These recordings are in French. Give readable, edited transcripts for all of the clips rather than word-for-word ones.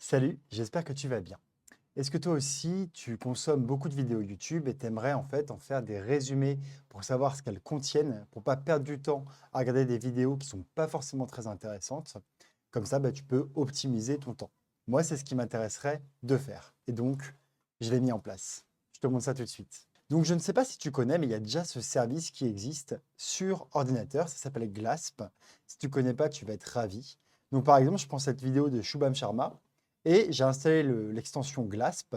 Salut, j'espère que tu vas bien. Est-ce que toi aussi, tu consommes beaucoup de vidéos YouTube et t'aimerais en fait en faire des résumés pour savoir ce qu'elles contiennent, pour pas perdre du temps à regarder des vidéos qui sont pas forcément très intéressantes? Comme ça, tu peux optimiser ton temps. Moi, c'est ce qui m'intéresserait de faire. Et donc, je l'ai mis en place. Je te montre ça tout de suite. Donc, je ne sais pas si tu connais, mais il y a déjà ce service qui existe sur ordinateur. Ça s'appelle Glasp. Si tu connais pas, tu vas être ravi. Donc, par exemple, je prends cette vidéo de Shubham Sharma et j'ai installé l'extension Glasp.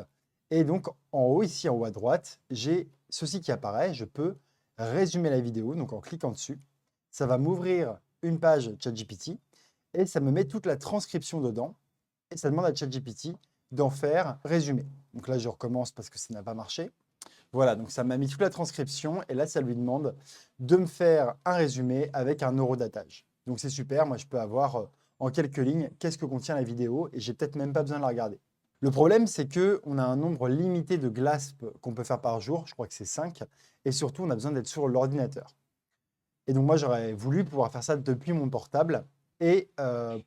Et donc, en haut, ici, en haut à droite, j'ai ceci qui apparaît. Je peux résumer la vidéo. Donc, en cliquant dessus, ça va m'ouvrir une page ChatGPT et ça me met toute la transcription dedans. Et ça demande à ChatGPT d'en faire résumé. Donc là, je recommence parce que ça n'a pas marché. Voilà, donc ça m'a mis toute la transcription et là, ça lui demande de me faire un résumé avec un eurodatage. Donc c'est super, moi je peux avoir en quelques lignes qu'est-ce que contient la vidéo et j'ai peut-être même pas besoin de la regarder. Le problème, c'est qu'on a un nombre limité de GLASP qu'on peut faire par jour, je crois que c'est 5, et surtout on a besoin d'être sur l'ordinateur. Et donc moi j'aurais voulu pouvoir faire ça depuis mon portable et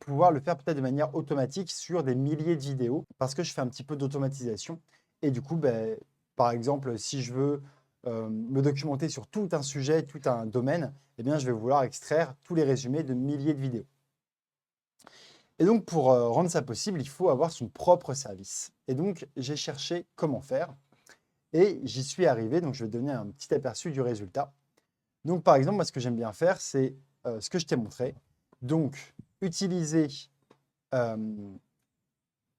pouvoir le faire peut-être de manière automatique sur des milliers de vidéos parce que je fais un petit peu d'automatisation. Et du coup, par exemple, si je veux me documenter sur tout un sujet, tout un domaine, eh bien, je vais vouloir extraire tous les résumés de milliers de vidéos. Et donc, pour rendre ça possible, il faut avoir son propre service. Et donc, j'ai cherché comment faire et j'y suis arrivé. Donc, je vais donner un petit aperçu du résultat. Donc, par exemple, moi, ce que j'aime bien faire, c'est ce que je t'ai montré. Donc, utiliser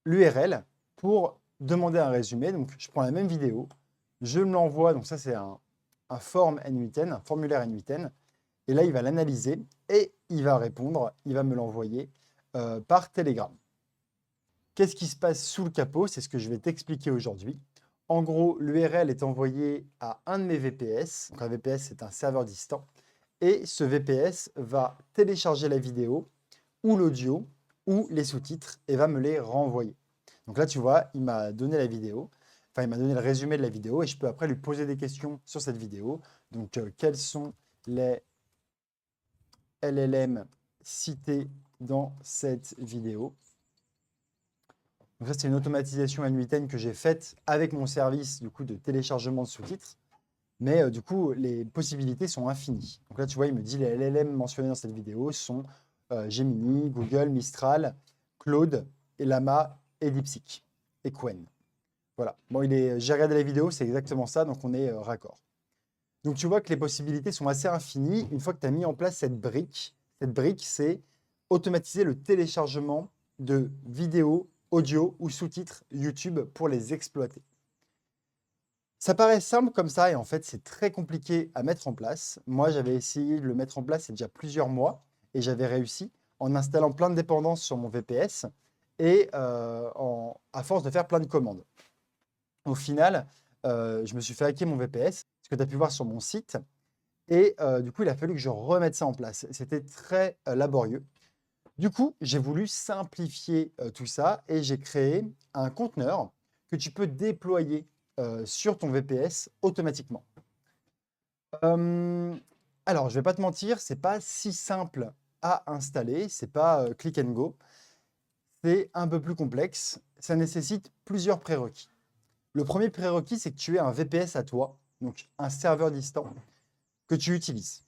l'URL pour demander un résumé. Donc, je prends la même vidéo, je me l'envoie. Donc, ça, c'est un form N8N, un formulaire N8N. Et là, il va l'analyser et il va répondre, il va me l'envoyer par Telegram. Qu'est-ce qui se passe sous le capot? C'est ce que je vais t'expliquer aujourd'hui. En gros, l'URL est envoyée à un de mes VPS. Donc, un VPS, c'est un serveur distant. Et ce VPS va télécharger la vidéo ou l'audio ou les sous-titres et va me les renvoyer. Donc là, tu vois, il m'a donné la vidéo, enfin, il m'a donné le résumé de la vidéo et je peux après lui poser des questions sur cette vidéo. Donc, quels sont les LLM cités dans cette vidéo? Donc ça, c'est une automatisation N8N que j'ai faite avec mon service du coup, de téléchargement de sous-titres. Mais du coup, les possibilités sont infinies. Donc là, tu vois, il me dit les LLM mentionnés dans cette vidéo sont Gemini, Google, Mistral, Claude, Llama et DeepSeek et Qwen. Voilà. Bon, j'ai regardé la vidéo, c'est exactement ça, donc on est raccord. Donc tu vois que les possibilités sont assez infinies une fois que tu as mis en place cette brique. Cette brique, c'est automatiser le téléchargement de vidéos, audio ou sous-titres YouTube pour les exploiter. Ça paraît simple comme ça et en fait, c'est très compliqué à mettre en place. Moi, j'avais essayé de le mettre en place il y a déjà plusieurs mois et j'avais réussi en installant plein de dépendances sur mon VPS et à force de faire plein de commandes. Au final, je me suis fait hacker mon VPS, ce que tu as pu voir sur mon site. Et du coup, il a fallu que je remette ça en place. C'était très laborieux. Du coup, j'ai voulu simplifier tout ça et j'ai créé un conteneur que tu peux déployer sur ton VPS automatiquement. Alors, je ne vais pas te mentir, c'est pas si simple à installer, c'est pas click and go. C'est un peu plus complexe. Ça nécessite plusieurs prérequis. Le premier prérequis, c'est que tu aies un VPS à toi, donc un serveur distant que tu utilises.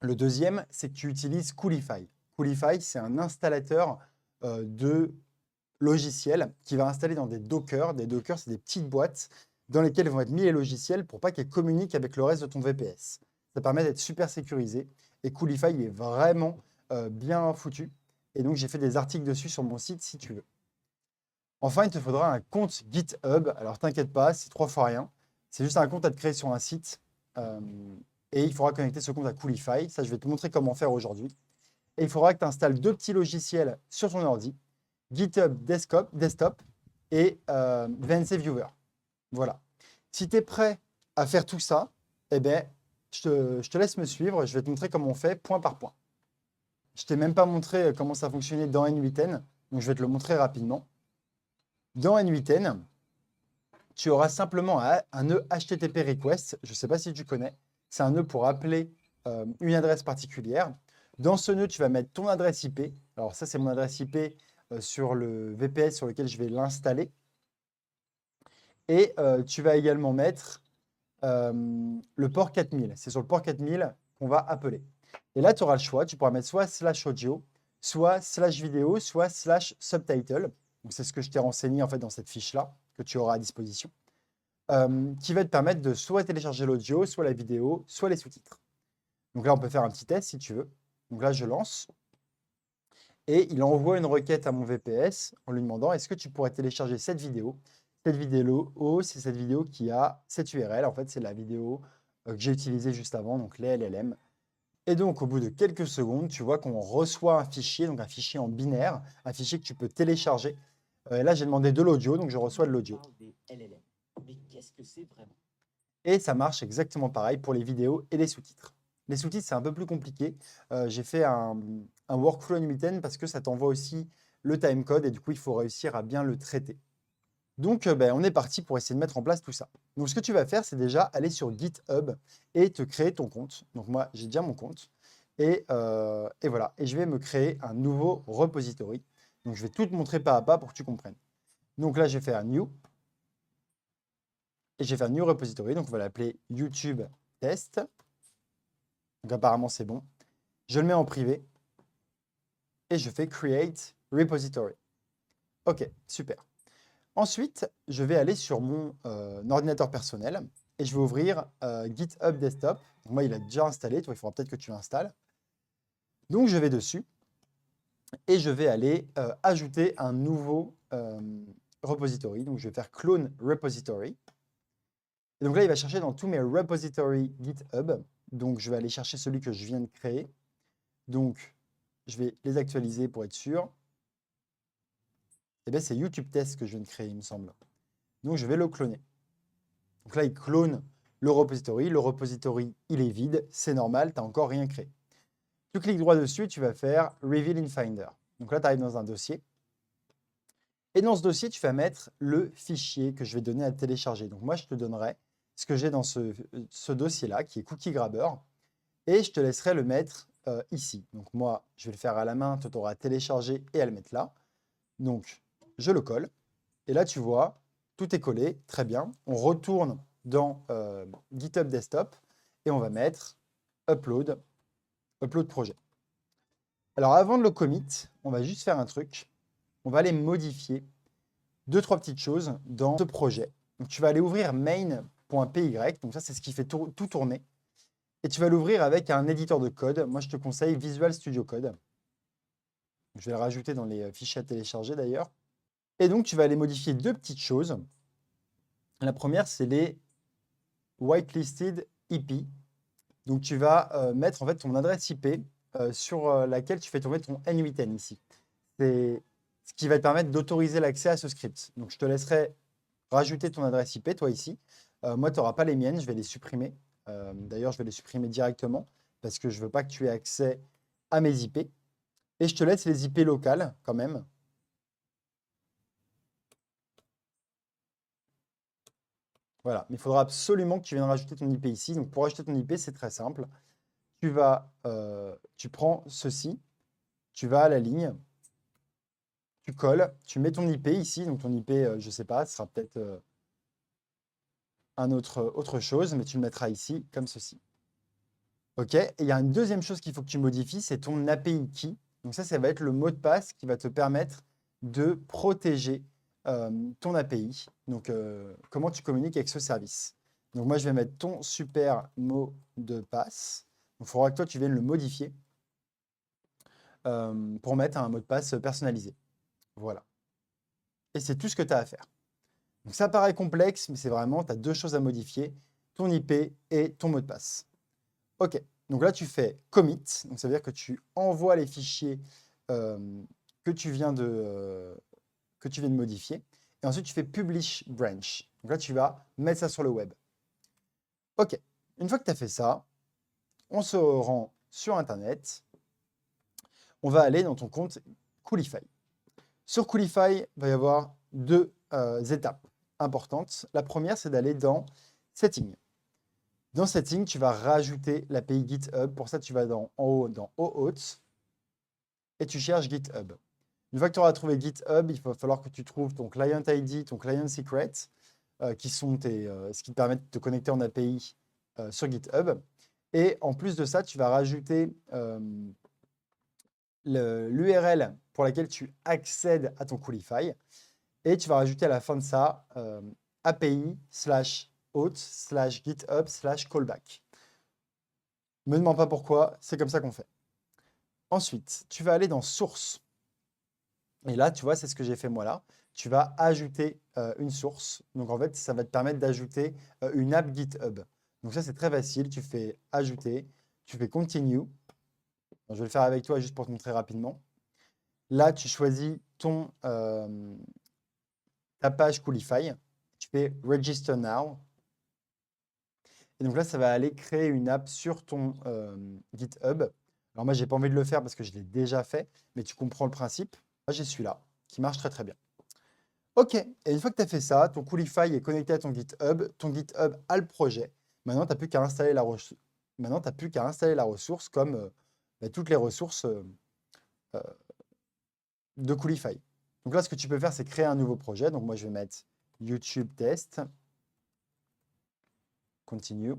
Le deuxième, c'est que tu utilises Coolify. Coolify, c'est un installateur de logiciels qui va installer dans des Docker. Des Docker, c'est des petites boîtes dans lesquelles vont être mis les logiciels pour pas qu'ils communiquent avec le reste de ton VPS. Ça permet d'être super sécurisé. Et Coolify, il est vraiment bien foutu. Et donc, j'ai fait des articles dessus sur mon site si tu veux. Enfin, il te faudra un compte GitHub. Alors, t'inquiète pas, c'est 3 fois rien. C'est juste un compte à te créer sur un site. Et il faudra connecter ce compte à Coolify. Ça, je vais te montrer comment faire aujourd'hui. Et il faudra que tu installes deux petits logiciels sur ton ordi, GitHub Desktop et VNC Viewer. Voilà. Si tu es prêt à faire tout ça, eh ben, je te laisse me suivre. Je vais te montrer comment on fait point par point. Je t'ai même pas montré comment ça fonctionnait dans N8N, donc je vais te le montrer rapidement. Dans N8N, tu auras simplement un nœud HTTP request. Je ne sais pas si tu connais. C'est un nœud pour appeler une adresse particulière. Dans ce nœud, tu vas mettre ton adresse IP. Alors ça, c'est mon adresse IP sur le VPS sur lequel je vais l'installer. Et tu vas également mettre le port 4000. C'est sur le port 4000 qu'on va appeler. Et là, tu auras le choix. Tu pourras mettre soit /audio, soit /vidéo, soit /subtitle. Donc, c'est ce que je t'ai renseigné en fait dans cette fiche-là que tu auras à disposition, qui va te permettre de soit télécharger l'audio, soit la vidéo, soit les sous-titres. Donc là, on peut faire un petit test si tu veux. Donc là, je lance. Et il envoie une requête à mon VPS en lui demandant est-ce que tu pourrais télécharger cette vidéo. Cette vidéo, c'est cette vidéo qui a cette URL. En fait, c'est la vidéo que j'ai utilisée juste avant, donc les LLM. Et donc, au bout de quelques secondes, tu vois qu'on reçoit un fichier, donc un fichier en binaire, un fichier que tu peux télécharger. Et là, j'ai demandé de l'audio, donc je reçois de l'audio. Mais qu'est-ce que c'est vraiment? Et ça marche exactement pareil pour les vidéos et les sous-titres. Les sous-titres, c'est un peu plus compliqué. J'ai fait un workflow en Umiten parce que ça t'envoie aussi le timecode et du coup, il faut réussir à bien le traiter. Donc, on est parti pour essayer de mettre en place tout ça. Donc, ce que tu vas faire, c'est déjà aller sur GitHub et te créer ton compte. Donc, moi, j'ai déjà mon compte. Et voilà. Et je vais me créer un nouveau repository. Donc, je vais tout te montrer pas à pas pour que tu comprennes. Donc là, je vais faire New. Et je vais faire New Repository. Donc, on va l'appeler YouTube Test. Donc, apparemment, c'est bon. Je le mets en privé. Et je fais Create Repository. OK, super. Ensuite, je vais aller sur mon ordinateur personnel et je vais ouvrir GitHub Desktop. Donc, moi, il a déjà installé. Toi, il faudra peut-être que tu l'installes. Donc, je vais dessus et je vais aller ajouter un nouveau repository. Donc, je vais faire Clone Repository. Et donc là, il va chercher dans tous mes repositories GitHub. Donc, je vais aller chercher celui que je viens de créer. Donc, je vais les actualiser pour être sûr. Eh bien, c'est YouTube Test que je viens de créer, il me semble. Donc, je vais le cloner. Donc là, il clone le repository. Le repository, il est vide. C'est normal, tu n'as encore rien créé. Tu cliques droit dessus, tu vas faire Reveal in Finder. Donc là, tu arrives dans un dossier. Et dans ce dossier, tu vas mettre le fichier que je vais donner à télécharger. Donc moi, je te donnerai ce que j'ai dans ce dossier-là, qui est Cookie Grabber. Et je te laisserai le mettre ici. Donc moi, je vais le faire à la main. Tu auras à télécharger et à le mettre là. Donc, je le colle. Et là, tu vois, tout est collé. Très bien. On retourne dans GitHub Desktop et on va mettre Upload projet. Alors, avant de le commit, on va juste faire un truc. On va aller modifier 2-3 petites choses dans ce projet. Donc, tu vas aller ouvrir main.py. Donc, ça, c'est ce qui fait tout tourner. Et tu vas l'ouvrir avec un éditeur de code. Moi, je te conseille Visual Studio Code. Je vais le rajouter dans les fichiers à télécharger d'ailleurs. Et donc, tu vas aller modifier 2 petites choses. La première, c'est les whitelisted IP. Donc, tu vas mettre en fait ton adresse IP sur laquelle tu fais tourner ton N8N ici. C'est ce qui va te permettre d'autoriser l'accès à ce script. Donc, je te laisserai rajouter ton adresse IP, toi ici. Moi, tu n'auras pas les miennes, je vais les supprimer. D'ailleurs, je vais les supprimer directement parce que je ne veux pas que tu aies accès à mes IP. Et je te laisse les IP locales quand même. Voilà, mais il faudra absolument que tu viennes rajouter ton IP ici. Donc, pour rajouter ton IP, c'est très simple. Tu prends ceci, tu vas à la ligne, tu colles, tu mets ton IP ici. Donc, ton IP, je ne sais pas, ce sera peut-être autre chose, mais tu le mettras ici, comme ceci. OK. Et il y a une deuxième chose qu'il faut que tu modifies, c'est ton API key. Donc, ça va être le mot de passe qui va te permettre de protéger ton API. Donc, comment tu communiques avec ce service. Donc, moi, je vais mettre ton super mot de passe. Il faudra que toi, tu viennes le modifier pour mettre un mot de passe personnalisé. Voilà. Et c'est tout ce que tu as à faire. Donc, ça paraît complexe, mais c'est vraiment, tu as 2 choses à modifier, ton IP et ton mot de passe. OK. Donc là, tu fais commit. Donc, ça veut dire que tu envoies les fichiers que tu viens de modifier. Et ensuite, tu fais publish branch. Donc là, tu vas mettre ça sur le web. OK. Une fois que tu as fait ça, on se rend sur Internet. On va aller dans ton compte Coolify. Sur Coolify, il va y avoir 2 étapes importantes. La première, c'est d'aller dans Settings. Dans Settings, tu vas rajouter l'API GitHub. Pour ça, tu vas en haut dans OAuth et tu cherches GitHub. Une fois que tu auras trouvé GitHub, il va falloir que tu trouves ton client ID, ton client secret, qui sont ce qui te permet de te connecter en API sur GitHub. Et en plus de ça, tu vas rajouter l'URL pour laquelle tu accèdes à ton Coolify. Et tu vas rajouter à la fin de ça API/auth/GitHub/callback. Ne me demande pas pourquoi, c'est comme ça qu'on fait. Ensuite, tu vas aller dans source. Et là, tu vois, c'est ce que j'ai fait moi là. Tu vas ajouter une source. Donc en fait, ça va te permettre d'ajouter une app GitHub. Donc ça, c'est très facile. Tu fais ajouter, tu fais continue. Je vais le faire avec toi juste pour te montrer rapidement. Là, tu choisis ta page Coolify. Tu fais register now. Et donc là, ça va aller créer une app sur ton GitHub. Alors moi, j'ai pas envie de le faire parce que je l'ai déjà fait, mais tu comprends le principe. Moi, j'ai celui-là qui marche très très bien. OK, et une fois que tu as fait ça, ton Coolify est connecté à ton GitHub a le projet. Maintenant, tu n'as plus qu'à installer la ressource comme toutes les ressources de Coolify. Donc là, ce que tu peux faire, c'est créer un nouveau projet. Donc moi, je vais mettre YouTube test, continue.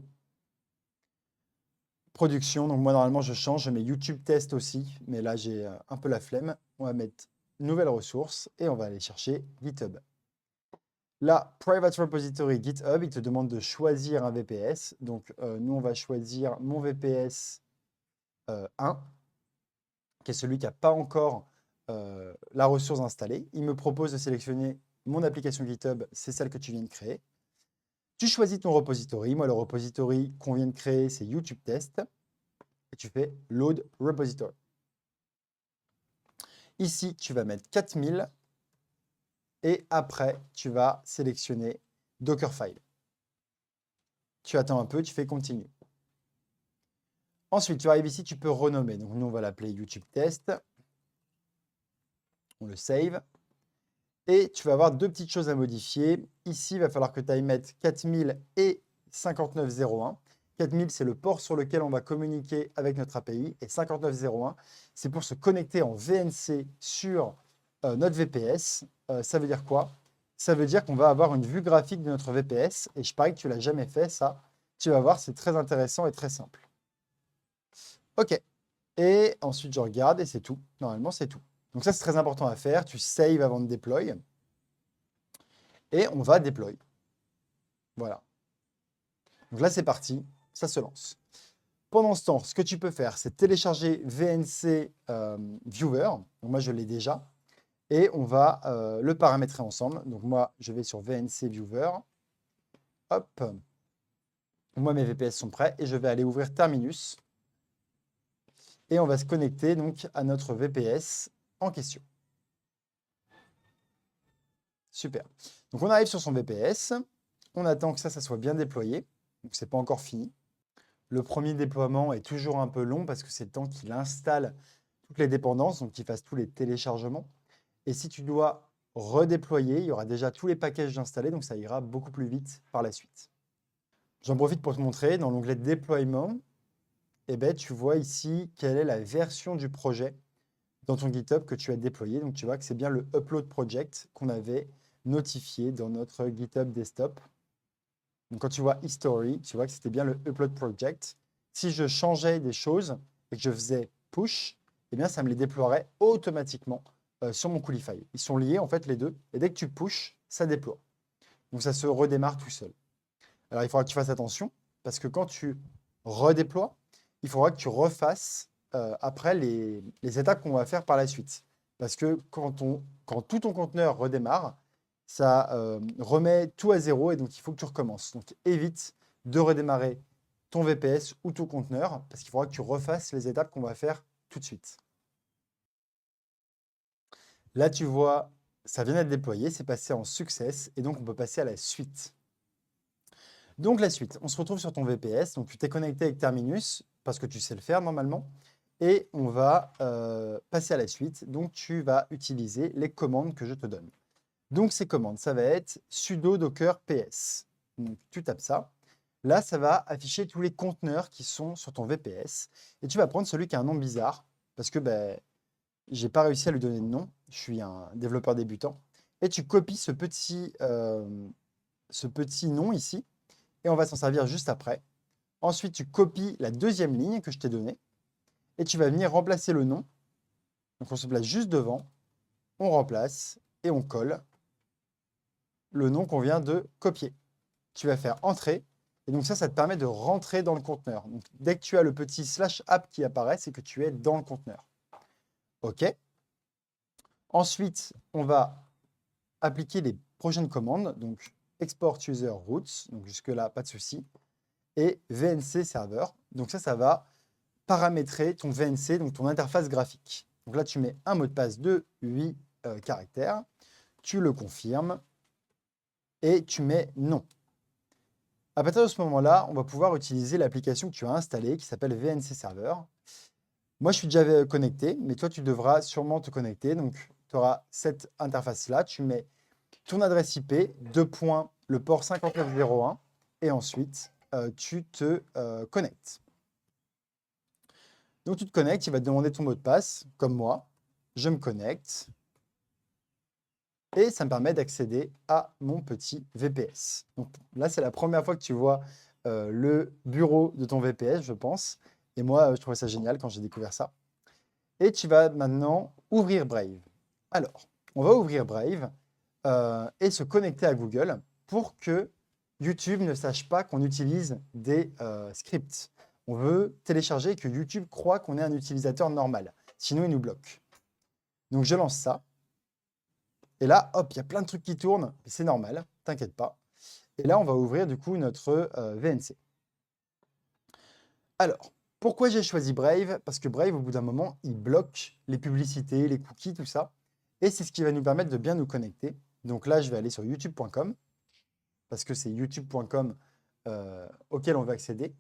Production, donc moi, normalement, je change, je mets YouTube test aussi, mais là, j'ai un peu la flemme. On va mettre nouvelle ressource et on va aller chercher GitHub. Là, Private Repository GitHub, il te demande de choisir un VPS. Donc, nous, on va choisir mon VPS 1, qui est celui qui n'a pas encore la ressource installée. Il me propose de sélectionner mon application GitHub, c'est celle que tu viens de créer. Tu choisis ton repository. Moi, le repository qu'on vient de créer, c'est YouTube Test. Et tu fais Load Repository. Ici, tu vas mettre 4000. Et après, tu vas sélectionner Dockerfile. Tu attends un peu, tu fais Continue. Ensuite, tu arrives ici, tu peux renommer. Donc, nous, on va l'appeler YouTube Test. On le save. Et tu vas avoir deux petites choses à modifier. Ici, il va falloir que tu ailles mettre 4000 et 5901. 4000, c'est le port sur lequel on va communiquer avec notre API. Et 5901, c'est pour se connecter en VNC sur notre VPS. Ça veut dire quoi? Ça veut dire qu'on va avoir une vue graphique de notre VPS. Et je parie que tu ne l'as jamais fait, ça. Tu vas voir, c'est très intéressant et très simple. OK. Et ensuite, je regarde et c'est tout. Normalement, c'est tout. Donc ça, c'est très important à faire. Tu save avant de deploy. Et on va deploy. Voilà. Donc là, c'est parti. Ça se lance. Pendant ce temps, ce que tu peux faire, c'est télécharger VNC Viewer. Donc moi, je l'ai déjà. Et on va le paramétrer ensemble. Donc moi, je vais sur VNC Viewer. Hop. Moi, mes VPS sont prêts. Et je vais aller ouvrir Terminus. Et on va se connecter donc à notre VPS en question. Super. Donc on arrive sur son VPS. On attend que ça soit bien déployé. Donc c'est pas encore fini. Le premier déploiement est toujours un peu long parce que c'est le temps qu'il installe toutes les dépendances, donc qu'il fasse tous les téléchargements. Et si tu dois redéployer, il y aura déjà tous les packages installés, donc ça ira beaucoup plus vite par la suite. J'en profite pour te montrer, dans l'onglet déploiement, eh ben, tu vois ici quelle est la version du projet dans ton GitHub que tu as déployé. Donc tu vois que c'est bien le upload project qu'on avait notifié dans notre GitHub desktop. Donc quand tu vois history, tu vois que c'était bien le upload project. Si je changeais des choses et que je faisais push, eh bien ça me les déploierait automatiquement sur mon Coolify. Ils sont liés en fait les deux. Et dès que tu push, ça déploie. Donc ça se redémarre tout seul. Alors il faudra que tu fasses attention parce que quand tu redéploies, il faudra que tu refasses après les étapes qu'on va faire par la suite. Parce que quand tout ton conteneur redémarre, ça remet tout à zéro et donc il faut que tu recommences. Donc évite de redémarrer ton VPS ou ton conteneur parce qu'il faudra que tu refasses les étapes qu'on va faire tout de suite. Là, tu vois, ça vient d'être déployé, c'est passé en success et donc on peut passer à la suite. Donc la suite, on se retrouve sur ton VPS, donc tu t'es connecté avec Terminus parce que tu sais le faire normalement et on va passer à la suite. Donc tu vas utiliser les commandes que je te donne. Donc ces commandes, ça va être sudo docker ps. Donc tu tapes ça. Là, ça va afficher tous les conteneurs qui sont sur ton VPS et tu vas prendre celui qui a un nom bizarre parce que j'ai pas réussi à lui donner de nom. Je suis un développeur débutant. Et tu copies ce petit nom ici. Et on va s'en servir juste après. Ensuite, tu copies la deuxième ligne que je t'ai donnée. Et tu vas venir remplacer le nom. Donc, on se place juste devant. On remplace et on colle le nom qu'on vient de copier. Tu vas faire Entrée. Et donc ça te permet de rentrer dans le conteneur. Donc, dès que tu as le petit /app qui apparaît, c'est que tu es dans le conteneur. OK. Ensuite, on va appliquer les prochaines commandes. Donc, export user routes. Donc, jusque-là, pas de souci. Et VNC server. Donc ça va paramétrer ton VNC, donc ton interface graphique. Donc là, tu mets un mot de passe de 8 caractères. Tu le confirmes. Et tu mets non. À partir de ce moment-là, on va pouvoir utiliser l'application que tu as installée qui s'appelle VNC Server. Moi, je suis déjà connecté, mais toi, tu devras sûrement te connecter. Donc, tu auras cette interface-là. Tu mets ton adresse IP, le port 5901, et ensuite, tu te connectes. Donc, tu te connectes, il va te demander ton mot de passe, comme moi. Je me connecte. Et ça me permet d'accéder à mon petit VPS. Donc là, c'est la première fois que tu vois le bureau de ton VPS, je pense. Et moi, je trouvais ça génial quand j'ai découvert ça. Et tu vas maintenant ouvrir Brave. Alors, on va ouvrir Brave et se connecter à Google pour que YouTube ne sache pas qu'on utilise des scripts. On veut télécharger et que YouTube croit qu'on est un utilisateur normal. Sinon, il nous bloque. Donc, je lance ça. Et là, hop, il y a plein de trucs qui tournent. C'est normal, t'inquiète pas. Et là, on va ouvrir du coup notre VNC. Alors, pourquoi j'ai choisi Brave? Parce que Brave, au bout d'un moment, il bloque les publicités, les cookies, tout ça. Et c'est ce qui va nous permettre de bien nous connecter. Donc là, je vais aller sur youtube.com parce que c'est youtube.com auquel on va accéder.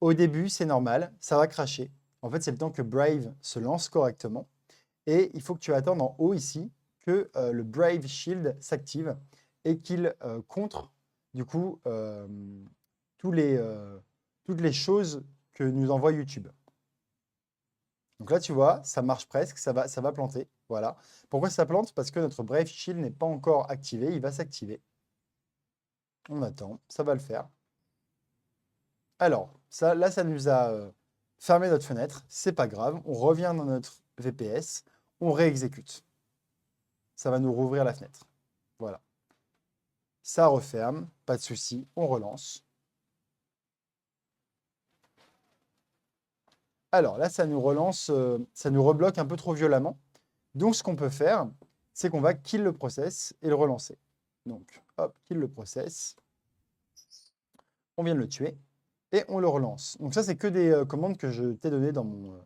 Au début, c'est normal, ça va cracher. En fait, c'est le temps que Brave se lance correctement. Et il faut que tu attendes en haut ici que le Brave Shield s'active et qu'il contre du coup toutes les choses que nous envoie YouTube. Donc là, tu vois, ça marche presque, ça va planter. Voilà. Pourquoi ça plante? Parce que notre Brave Shield n'est pas encore activé, il va s'activer. On attend, ça va le faire. Alors, là, ça nous a fermé notre fenêtre, c'est pas grave, on revient dans notre VPS, on réexécute. Ça va nous rouvrir la fenêtre. Voilà. Ça referme, pas de souci, on relance. Alors là, ça nous relance, ça nous rebloque un peu trop violemment. Donc, ce qu'on peut faire, c'est qu'on va kill le process et le relancer. Donc, hop, kill le process. On vient de le tuer et on le relance. Donc ça, c'est que des commandes que je t'ai données dans mon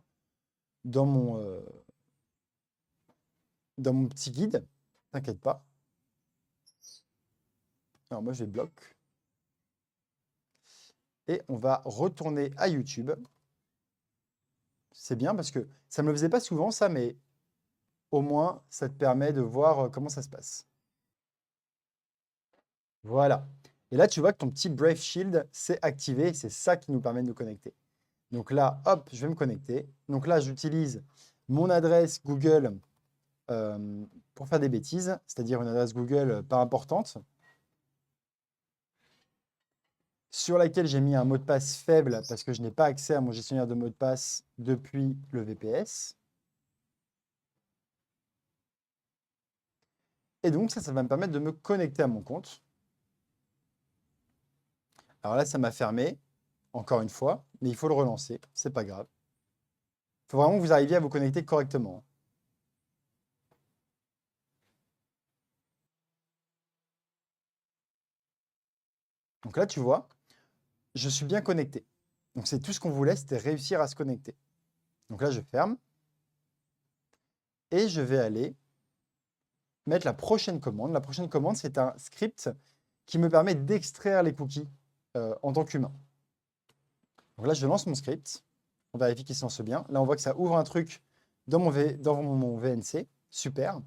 petit guide. T'inquiète pas. Alors moi, je vais bloquer. Et on va retourner à YouTube. C'est bien parce que ça ne me le faisait pas souvent, ça, mais au moins, ça te permet de voir comment ça se passe. Voilà. Et là, tu vois que ton petit Brave Shield s'est activé. C'est ça qui nous permet de nous connecter. Donc là, hop, je vais me connecter. Donc là, j'utilise mon adresse Google pour faire des bêtises, c'est-à-dire une adresse Google pas importante, sur laquelle j'ai mis un mot de passe faible parce que je n'ai pas accès à mon gestionnaire de mots de passe depuis le VPS. Et donc, ça va me permettre de me connecter à mon compte. Alors là, ça m'a fermé, encore une fois, mais il faut le relancer, c'est pas grave. Il faut vraiment que vous arriviez à vous connecter correctement. Donc là, tu vois, je suis bien connecté. Donc c'est tout ce qu'on voulait, c'était réussir à se connecter. Donc là, je ferme. Et je vais aller mettre la prochaine commande. La prochaine commande, c'est un script qui me permet d'extraire les cookies en tant qu'humain. Donc là, je lance mon script. On vérifie qu'il se lance bien. Là, on voit que ça ouvre un truc dans mon VNC. Super.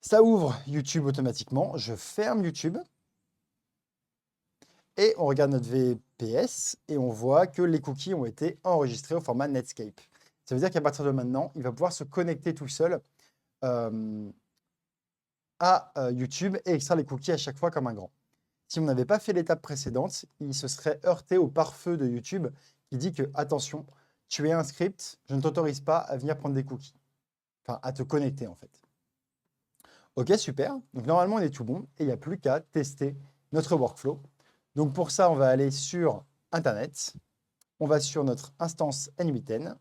Ça ouvre YouTube automatiquement. Je ferme YouTube. Et on regarde notre VPS et on voit que les cookies ont été enregistrés au format Netscape. Ça veut dire qu'à partir de maintenant, il va pouvoir se connecter tout seul à YouTube et extraire les cookies à chaque fois comme un grand. Si on n'avait pas fait l'étape précédente, il se serait heurté au pare-feu de YouTube qui dit que, attention, tu es un script, je ne t'autorise pas à venir prendre des cookies. Enfin, à te connecter en fait. Ok, super. Donc normalement, on est tout bon et il n'y a plus qu'à tester notre workflow. Donc pour ça, on va aller sur Internet. On va sur notre instance n8n.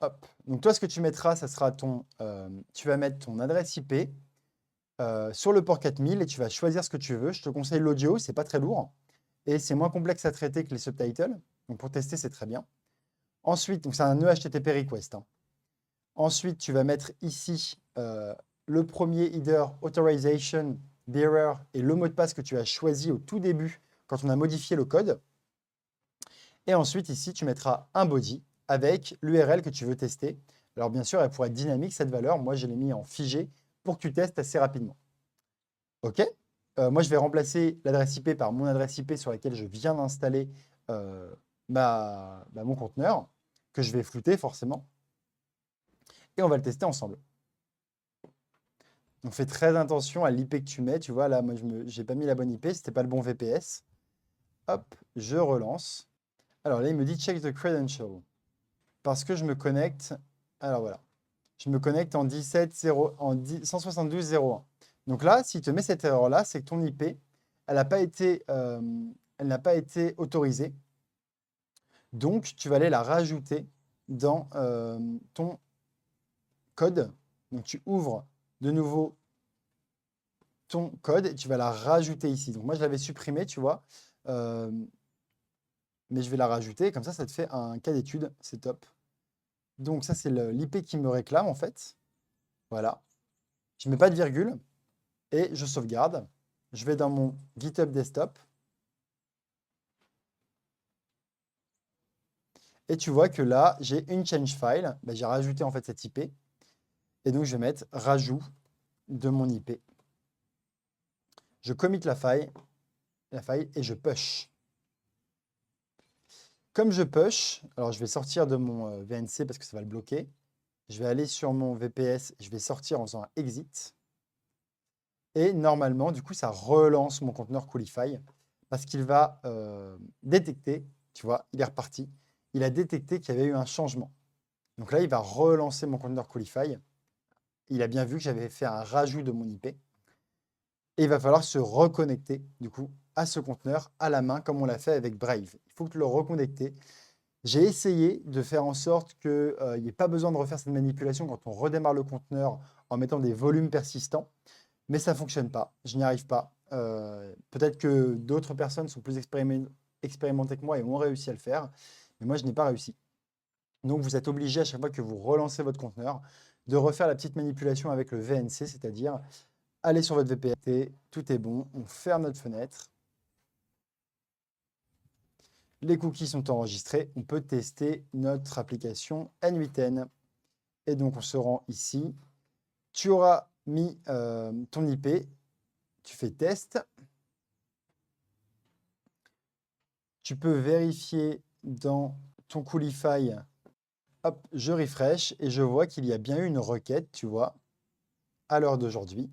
Hop. Donc toi, ce que tu mettras, ça sera tu vas mettre ton adresse IP sur le port 4000 et tu vas choisir ce que tu veux. Je te conseille l'audio, c'est pas très lourd et c'est moins complexe à traiter que les subtitles. Donc pour tester, c'est très bien. Ensuite, donc c'est un nœud HTTP request, hein. Ensuite, tu vas mettre ici le premier header authorization bearer et le mot de passe que tu as choisi au tout début quand on a modifié le code. Et ensuite, ici, tu mettras un body avec l'URL que tu veux tester. Alors, bien sûr, elle pourrait être dynamique, cette valeur. Moi, je l'ai mis en figé pour que tu testes assez rapidement. OK. Moi, je vais remplacer l'adresse IP par mon adresse IP sur laquelle je viens d'installer mon conteneur, que je vais flouter forcément. Et on va le tester ensemble. Donc, fais très attention à l'IP que tu mets. Tu vois, là, moi, je n'ai pas mis la bonne IP. Ce n'était pas le bon VPS. Hop, je relance. Alors là, il me dit « Check the credential ». Parce que je me connecte. Alors voilà. Je me connecte en 172.0.1. Donc là, s'il te met cette erreur-là, c'est que ton IP, elle n'a pas été autorisée. Donc, tu vas aller la rajouter dans ton code. Donc, tu ouvres de nouveau ton code et tu vas la rajouter ici. Donc, moi, je l'avais supprimée, tu vois. Mais je vais la rajouter. Comme ça te fait un cas d'étude. C'est top. Donc, ça, c'est l'IP qui me réclame, en fait. Voilà. Je ne mets pas de virgule et je sauvegarde. Je vais dans mon GitHub Desktop. Et tu vois que là, j'ai une change file. Ben, j'ai rajouté en fait cette IP. Et donc, je vais mettre rajout de mon IP. Je commit la faille et je push. Comme je push, alors je vais sortir de mon VNC parce que ça va le bloquer. Je vais aller sur mon VPS, je vais sortir en faisant un exit. Et normalement, du coup, ça relance mon conteneur Coolify parce qu'il va détecter, tu vois, il est reparti. Il a détecté qu'il y avait eu un changement. Donc là, il va relancer mon conteneur Coolify. Il a bien vu que j'avais fait un rajout de mon IP. Et il va falloir se reconnecter, du coup, à ce conteneur à la main, comme on l'a fait avec Brave. Il faut le reconnecter. J'ai essayé de faire en sorte qu'il n'y ait pas besoin de refaire cette manipulation quand on redémarre le conteneur en mettant des volumes persistants. Mais ça ne fonctionne pas. Je n'y arrive pas. Peut-être que d'autres personnes sont plus expérimentées que moi et ont réussi à le faire. Mais moi, je n'ai pas réussi. Donc, vous êtes obligé à chaque fois que vous relancez votre conteneur de refaire la petite manipulation avec le VNC, c'est-à-dire aller sur votre VPN, tout est bon, on ferme notre fenêtre. Les cookies sont enregistrés, on peut tester notre application N8N. Et donc, on se rend ici. Tu auras mis ton IP, tu fais test. Tu peux vérifier dans ton Coolify. Hop, je refresh et je vois qu'il y a bien eu une requête, tu vois, à l'heure d'aujourd'hui,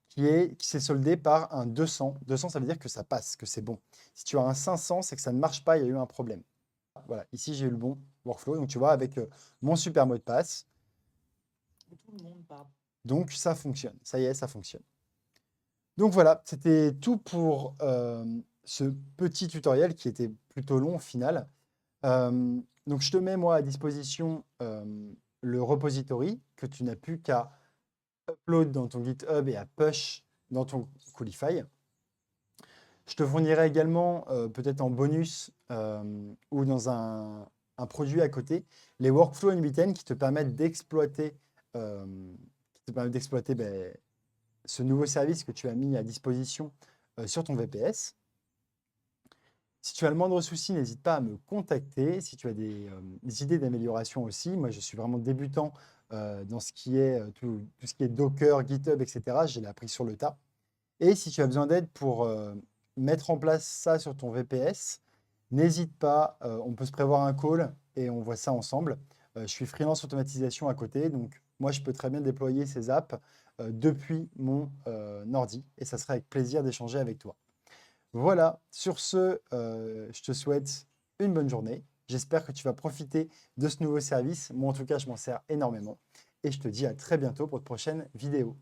qui s'est soldée par un 200. 200, ça veut dire que ça passe, que c'est bon. Si tu as un 500, c'est que ça ne marche pas, il y a eu un problème. Voilà, ici j'ai eu le bon workflow. Donc tu vois, avec mon super mot de passe. Donc ça fonctionne. Ça y est, ça fonctionne. Donc voilà, c'était tout pour ce petit tutoriel qui était plutôt long au final. Donc je te mets moi à disposition le repository que tu n'as plus qu'à upload dans ton GitHub et à push dans ton Coolify. Je te fournirai également, peut-être en bonus ou dans un produit à côté, les workflows N8N qui te permettent d'exploiter ce nouveau service que tu as mis à disposition sur ton VPS. Si tu as le moindre souci, n'hésite pas à me contacter. Si tu as des idées d'amélioration aussi, moi je suis vraiment débutant dans ce qui est tout ce qui est Docker, GitHub, etc. Je l'ai appris sur le tas. Et si tu as besoin d'aide pour mettre en place ça sur ton VPS, n'hésite pas, on peut se prévoir un call et on voit ça ensemble. Je suis freelance automatisation à côté, donc moi, je peux très bien déployer ces apps depuis mon ordi et ça sera avec plaisir d'échanger avec toi. Voilà, sur ce, je te souhaite une bonne journée. J'espère que tu vas profiter de ce nouveau service. Moi, en tout cas, je m'en sers énormément. Et je te dis à très bientôt pour de prochaines vidéos.